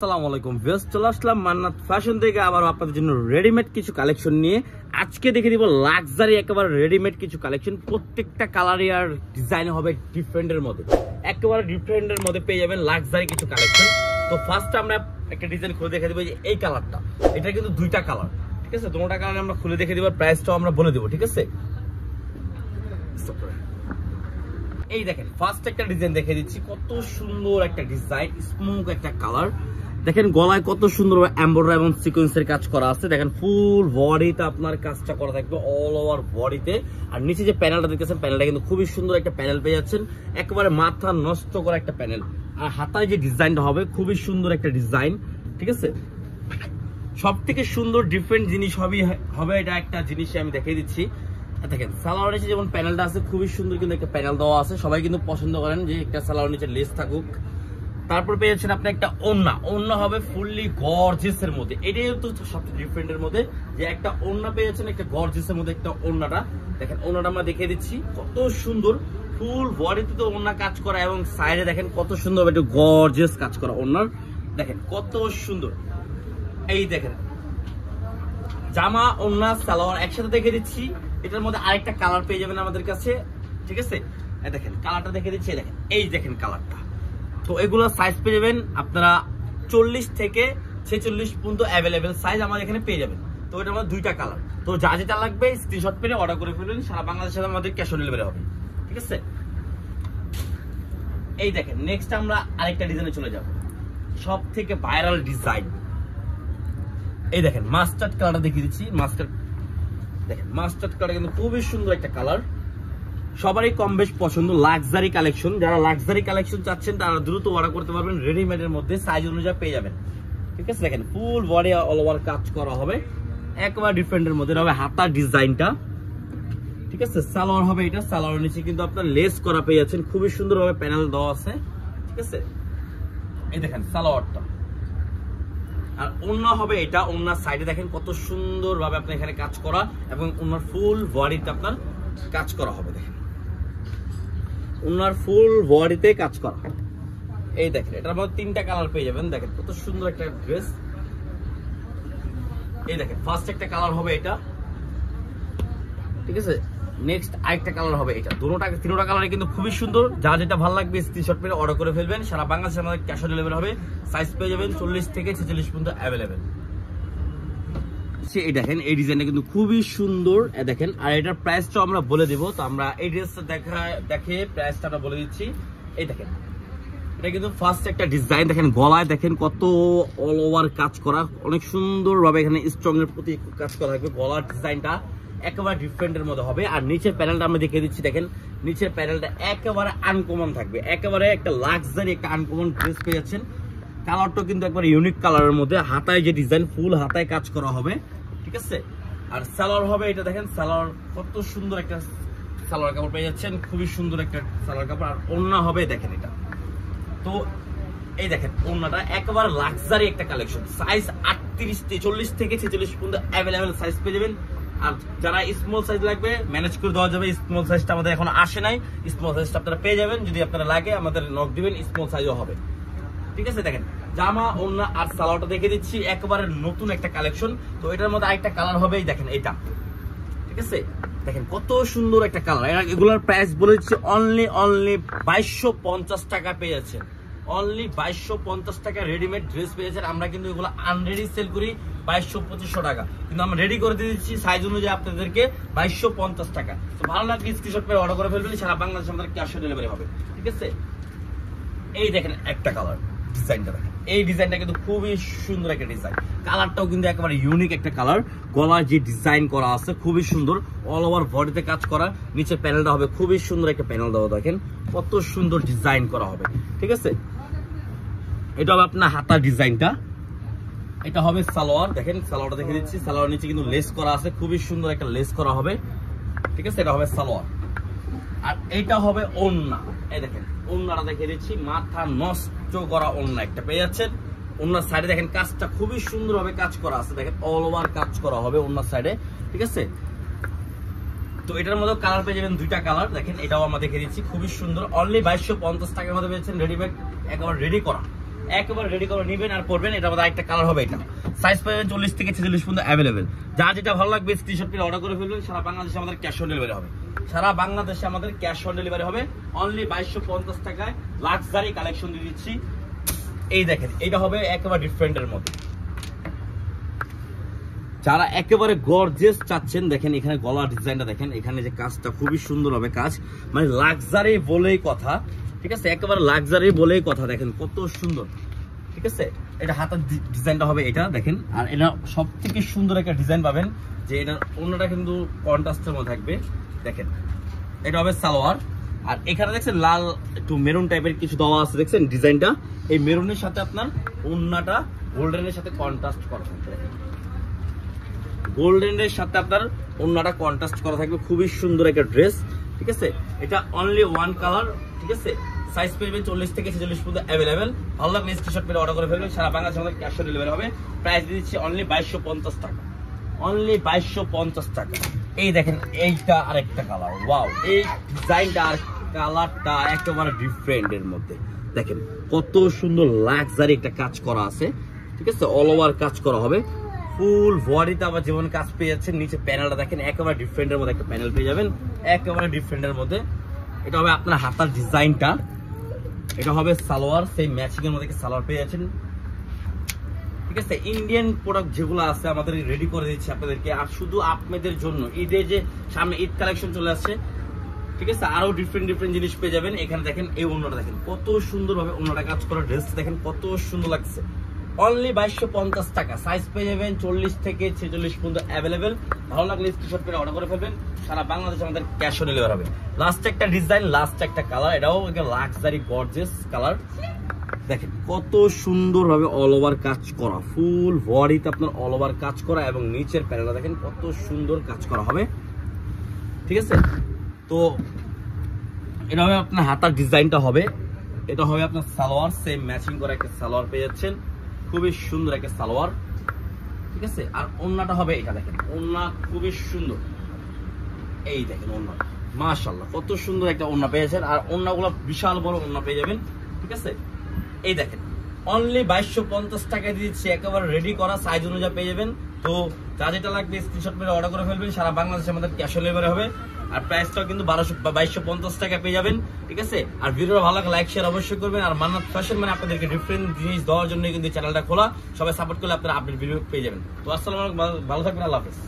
আসসালামু আলাইকুম ভিউয়ার্স, চলে আসলাম মান্নাত ফ্যাশন থেকে আবার আপনাদের জন্য রেডিমেড কিছু কালেকশন নিয়ে। আজকে দেখে দিব লাক্সারি একেবারে রেডিমেড কিছু কালেকশন। প্রত্যেকটা কালারই আর ডিজাইন হবে ডিফারেন্টের মধ্যে, একেবারে ডিফারেন্টের মধ্যে পেয়ে যাবেন লাক্সারি কিছু কালেকশন। তো ফার্স্ট আমরা একটা ডিজাইন খুলে দেখে দেবো, যে এই কালারটা, এটা কিন্তু দুইটা কালার, ঠিক আছে? দুটোটা কালার আমরা খুলে দেখে দিব, প্রাইসটাও আমরা বলে দেবো, ঠিক আছে? এই দেখেন ফার্স্ট একটা ডিজাইন দেখে দিচ্ছি, কত সুন্দর একটা ডিজাইন, স্মোক একটা কালার। দেখেন গলায় কত সুন্দর এমব্রয়ডারি এবং সিকোয়েন্সের কাজ করা আছে। দেখেন ফুল বডিতে আপনার কাজটা করা থাকবে, অল ওভার বডিতে। আর নিচে যে প্যানেলটা দেখতেছেন, প্যানেলটা কিন্তু খুবই সুন্দর একটা প্যানেল পেয়ে যাচ্ছেন, একেবারে মাথা নষ্ট করা একটা প্যানেল। আর হাতায় যে ডিজাইনটা হবে খুবই সুন্দর একটা ডিজাইন, ঠিক আছে? সব থেকে সুন্দর ডিফারেন্ট জিনিস হবে এটা একটা জিনিস আমি দেখিয়ে দিচ্ছি। দেখেন সালোয়ার নিচে যেমন প্যানেলটা আছে, খুবই সুন্দর কিন্তু একটা প্যানেল দেওয়া আছে। সবাই কিন্তু পছন্দ করেন যে একটা সালোয়ার নিচে লেস থাকুক। তারপর পেয়ে যাচ্ছেন আপনি একটা ওড়না, ওড়না হবে ফুললি গর্জিয়াস এর মধ্যে। এটাই তো সবচেয়ে ডিফারেন্ট এর মধ্যে, যে একটা ওড়না পেয়ে যাচ্ছেন একটা গর্জিয়াস এর মধ্যে। একটা ওড়নাটা দেখেন, ওড়নাটা আমরা দেখিয়ে দিচ্ছি, কত সুন্দর ফুল বডিতে তো ওড়না কাজ করা, এবং সাইডে দেখেন কত সুন্দর একটা গর্জিয়াস কাজ করা ওড়নার। দেখেন কত সুন্দর। এই দেখেন জামা ওড়না সালোয়ার একসাথে দেখে দিচ্ছি। এটার মধ্যে আরেকটা কালার পেয়ে যাবেন আমাদের কাছে, ঠিক আছে? দেখেন কালারটা দেখে দিচ্ছি, দেখেন এই দেখেন কালারটা। তো এগুলো সাইজ পেয়ে যাবেন আপনারা 40 থেকে 46 পর্যন্ত অ্যাভেলেবেল সাইজ আমাদের এখানে পেয়ে যাবেন। তো এটার মধ্যে দুইটা কালার, তো যা যেটা লাগবে স্ক্রিনশট পেলে অর্ডার করে ফেলবেন। সারা বাংলাদেশে আমাদের ক্যাশ অন ডেলিভারি হবে, ঠিক আছে? এই দেখেন নেক্সট আমরা আরেকটা ডিজাইনে চলে যাব, সব থেকে ভাইরাল ডিজাইন। এই দেখেন মাস্টার্ড কালারটা দেখিয়ে দিচ্ছি। মাস্টার্ড দেখেন, মাস্টার্ড কালার কিন্তু খুবই সুন্দর একটা কালার, সবারই কম বেশ পছন্দ। লাক্সারি কালেকশন, যারা লাক্সারি কালেকশন চাচ্ছেন তারা দ্রুত অর্ডার করতে পারবেন, রেডিমেডের মধ্যে সাইজ অনুযায়ী পেয়ে যাবেন, ঠিক আছে? দেখেন ফুল বডি অল ওভার কাজ করা হবে, একবার ডিফারেন্টের মধ্যে হবে হাতার ডিজাইনটা, ঠিক আছে? সালোয়ার হবে এটা, সালোয়ারের নিচে কিন্তু আপনার লেস করা পেয়ে যাচ্ছেন, খুবই সুন্দর ভাবে প্যানেল দেওয়া আছে, ঠিক আছে? এই দেখেন সালোয়ারটা। আর ওড়না হবে এটা, ওড়নার সাইডে দেখেন কত সুন্দর ভাবে আপনার এখানে কাজ করা, এবং ওড়নার ফুল বডিতে আপনার কাজ করা হবে। দেখেন ওড়নার ফুল বডিতে কাজ করা। এই দেখেন এটার মধ্যে তিনটা কালার পেয়ে যাবেন। দেখেন কত সুন্দর একটা ড্রেস। এই দেখেন ফার্স্ট একটা কালার হবে এটা, ঠিক আছে? নেক্সট আরেকটা কালার হবে এটা। তিনটা কালারে কিন্তু খুবই সুন্দর, যা যেটা ভালো লাগবে স্ক্রিনশট মেরে অর্ডার করে ফেলবেন। সারা বাংলাদেশে আমাদের ক্যাশ অন ডেলিভারি হবে। সাইজ পেয়ে যাবেন 40 থেকে 46 পর্যন্ত অ্যাভেলেবেল। এই দেখেন এই ডিজাইনটা কিন্তু খুবই সুন্দর, দেখেন। আর এটার প্রাইসটা আমরা বলে দেবো, তো আমরা এই ড্রেসটা দেখে প্রাইসটা আমরা বলে দিচ্ছি। এই দেখেন এটা কিন্তু ফার্স্ট একটা ডিজাইন। দেখেন গলায় দেখেন কত অল ওভার কাজ করা, অনেক সুন্দর ভাবে এখানে স্ট্রং এর প্রতি কাজ করা থাকবে। গলার ডিজাইনটা একেবারে ডিফারেন্টের মধ্যে হবে। আর নিচের প্যানেলটা আমরা দেখিয়ে দিচ্ছি, দেখেন নিচের প্যানেলটা একেবারে আনকমন থাকবে, একেবারে একটা লাক্সারি একটা আনকমন ড্রেস পেয়ে যাচ্ছেন। কালারটা কিন্তু একবার ইউনিক কালারের মধ্যে, হাতায় যে ডিজাইন ফুল হাতায় কাজ করা হবে, ঠিক আছে? আর সালোয়ার হবে এটা, দেখেন সালোয়ার কত সুন্দর একটা সালোয়ার কাপড় পেয়ে যাচ্ছেন, খুবই সুন্দর একটা সালোয়ার কাপড়। আর ওড়না হবে দেখেন এটা। তো এই দেখেন ওড়নাটা একেবারে লাক্সারি একটা কালেকশন, সাইজ 40 থেকে 46 পর্যন্ত অ্যাভেলেবেল সাইজ পেয়ে যাবেন। আর যারা স্মল সাইজ লাগবে ম্যানেজ করে দেওয়া যাবে, স্মল সাইজটা আমাদের এখন আসে নাই, স্মল সাইজটা আপনারা পেয়ে যাবেন। যদি আপনারা লাগে আমাদের নক দিবেন, স্মল সাইজও হবে, ঠিক আছে? দেখেন জামা ওড়না আর সালোয়ারটা দেখে দিচ্ছি, একেবারে নতুন একটা কালেকশন। তো এটার মধ্যে আরেকটা কালার হবে, দেখেন এটা, ঠিক আছে? দেখেন কত সুন্দর একটা কালার। এগুলোর প্রাইস বলে দিচ্ছি অনলি 2250 টাকা পেয়ে যাচ্ছেন। অনলি 2250 টাকা রেডিমেড ড্রেস পেয়েছেন। আমরা কিন্তু এগুলো আনরেডি সেল করি 2200-2500 টাকা, কিন্তু আমরা রেডি করে দিয়ে দিচ্ছি সাইজ অনুযায়ী আপনাদেরকে 2250 টাকা। তো ভালো লাগলে স্ক্রিনশট পেয়ে অর্ডার করে ফেলবেন। সারা বাংলাদেশে আমাদের ক্যাশ অন ডেলিভারি হবে, ঠিক আছে? এই দেখেন একটা কালার, ডিজাইনটা দেখেন, এই ডিজাইনটা কিন্তু খুবই সুন্দর একটা ডিজাইন। কালারটাও কিন্তু একেবারে ইউনিক একটা কালার। গলার যে ডিজাইন করা আছে খুবই সুন্দর, অল ওভার বডিতে কাজ করা। নিচের প্যানেলটা হবে খুবই সুন্দর একটা প্যানেল দেওয়া, দেখেন কত সুন্দর ডিজাইন করা হবে, ঠিক আছে? এটা হবে আপনার হাতার ডিজাইনটা। এটা হবে সালোয়ার, দেখেন সালোয়ারটা দেখে দিচ্ছি। সালোয়ার নিচে কিন্তু লেস করা আছে, খুবই সুন্দর একটা লেস করা হবে, ঠিক আছে? এটা হবে সালোয়ার। আর এটা হবে ওড়না। এই দেখেন ওড়নাটা দেখে দিচ্ছি, মাথা নষ্ট করা ওড়না একটা পেয়ে যাচ্ছেন। ওড়নার সাইডে দেখেন কাজটা খুবই সুন্দর ভাবে কাজ করা আছে, দেখেন অল ওভার কাজ করা হবে ওড়নার সাইডে, ঠিক আছে? তো এটার মধ্যে কালার পেয়ে যাবেন দুইটা কালার। দেখেন এটাও আমরা দেখে দিচ্ছি, খুবই সুন্দর। অনলি 2250 টাকার মধ্যে পেয়েছেন রেডিমেড, একেবারে রেডি করা, একেবারে রেডি করে নেবেন আর পরবেন। এটার মধ্যে একটা কালার হবে, এটা সাইজ পাবেন 40 থেকে 46 পর্যন্ত অ্যাভেলেবেল। যার যেটা ভালো লাগবে স্ক্রিনশট করে অর্ডার করে ফেলবেন। সারা বাংলাদেশে আমাদের ক্যাশ অন ডেলিভারি হবে, সারা বাংলাদেশে আমাদের ক্যাশ অন ডেলিভারি হবে। অনলি 2250 টাকায় লাক্সারি কালেকশন দিয়ে দিচ্ছি। এই দেখেন, এটা হবে একেবারে ডিফারেন্টের মধ্যে। যারা একেবারে গর্জিয়াস চাচ্ছেন, দেখেন এখানে গলার ডিজাইনটা দেখেন, এখানে যে কাজটা খুবই সুন্দর হবে কাজ, মানে লাক্সারি বলেই কথা, ঠিক আছে, একেবারে লাক্সারি বলেই কথা। দেখেন কত সুন্দর, ঠিক আছে। এটা হাতের ডিজাইনটা হবে এটা দেখেন। আর এটা সব থেকে সুন্দর একটা ডিজাইন পাবেন, যে এটা অন্যটা কিন্তু কন্ট্রাস্টের মধ্যে থাকবে। দেখেন এটা হবে সালোয়ার, আর এখানে দেখছেন লাল একটু মেরুন টাইপের কিছু দেওয়া আছে, দেখছেন ডিজাইনটা। এই মেরুনের সাথে আপনার ওন্নাটা গোল্ডেনের সাথে কন্ট্রাস্ট করা থাকবে, গোল্ডেনের সাথে আপনার ওন্নাটা কন্ট্রাস্ট করা থাকবে। খুবই সুন্দর একটা ড্রেস, ঠিক আছে। এটা অনলি ওয়ান কালার, ঠিক আছে। সাইজ পেয়ে 40 থেকে 46 পর্যন্ত অ্যাভেলেবেল। ভালো লাগলে স্ক্রিনশট করে অর্ডার করে ফেলবেন। সারা বাংলাদেশে আমাদের ক্যাশ অন ডেলিভারি হবে। প্রাইস দিয়ে দিচ্ছি অনলি 2250 টাকা, অনলি 2250 টাকা। এই দেখেন এইটা আরেকটা কালার, ওয়াও, এই ডিজাইনটা আর কালারটা একেবারে ডিফারেন্ট এর মধ্যে। দেখেন কত সুন্দর লাক্সারি একটা কাজ করা আছে, ঠিক আছে, অল ওভার কাজ করা হবে। ফুল বডিতে আবার যেমন কাজ পেয়ে যাচ্ছেন, নিচে প্যানেলটা দেখেন একেবারে ডিফারেন্টের মধ্যে একটা প্যানেল পেয়ে যাবেন, একেবারে ডিফারেন্টের মধ্যে। এটা হবে আপনার হাতার ডিজাইনটা, এটা হবে সালোয়ার, সেই ম্যাচিং এর মধ্যে সালোয়ার পেয়ে যাচ্ছেন, ঠিক আছে। ইন্ডিয়ান প্রোডাক্ট যেগুলো আছে আমাদের রেডি করে দিচ্ছি আপনাদেরকে। আর শুধু আপনাদের জন্য ঈদে যে সামনে ঈদ কালেকশন চলে আসছে, ঠিক আছে, আরো ডিফারেন্ট ডিফারেন্ট জিনিস পেয়ে যাবেন। এখানে দেখেন এই ওন্নাটা দেখেন কত সুন্দর ভাবে ওন্নাটা কাজ করা, ড্রেস দেখেন কত সুন্দর লাগছে। অনলি 2250 টাকা, সাইজ পেয়ে যাবেন 40 থেকে 46 পর্যন্ত অ্যাভেলেবেল। ভালো লাগলে স্ক্রিনশট করে অর্ডার করে ফেলবেন। সারা বাংলাদেশে আমাদের ক্যাশ অন ডেলিভারি হবে। লাস্ট একটা ডিজাইন, লাস্ট একটা কালার, এটাও একটা লাক্সারি গর্জিয়াস কালার। দেখেন কত সুন্দর ভাবে অল ওভার কাজ করা, ফুল বডিতে আপনার অল ওভার কাজ করা, এবং নিচের প্যানেলটা দেখেন কত সুন্দর কাজ করা হবে, ঠিক আছে। তো এটা হবে আপনার হাতার ডিজাইনটা হবে, এটা হবে আপনার সালোয়ার, সেম ম্যাচিং করা একটা সালোয়ার পেয়ে যাচ্ছেন, খুবই সুন্দর একটা সালোয়ার, ঠিক আছে। আর ওন্নাটা হবে এটা দেখেন, ওন্না খুবই সুন্দর, এই দেখেন ওন্না, মাশাআল্লাহ কত সুন্দর একটা ওন্না পেয়েছেন। আর ওন্নাগুলো বিশাল বড় ওন্না পেয়ে যাবেন, ঠিক আছে। এই দেখেন অনলি 2250 টাকা দিচ্ছি, একেবারে রেডি করা, সাইজ অনুযায়ী পেয়ে যাবেন। তো যা যেটা লাগবে স্ক্রিনশট করে অর্ডার করে ফেলবেন। সারা বাংলাদেশে আমাদের ক্যাশ অন ডেলিভারি হবে। আর প্রাইসটাও কিন্তু 2250 টাকা পেয়ে যাবেন, ঠিক আছে। আর ভিডিওটা ভালো লাগে লাইক শেয়ার অবশ্যই করবেন। আর মান্নাত ফ্যাশন মানে আপনাদেরকে ডিফারেন্ট জিনিস দেওয়ার জন্য কিন্তু চ্যানেলটা খোলা, সবাই সাপোর্ট করলে আপনারা আপডেট ভিডিও পেয়ে যাবেন। তো আসসালামু আলাইকুম, ভালো থাকবেন, আল্লাহ হাফেজ।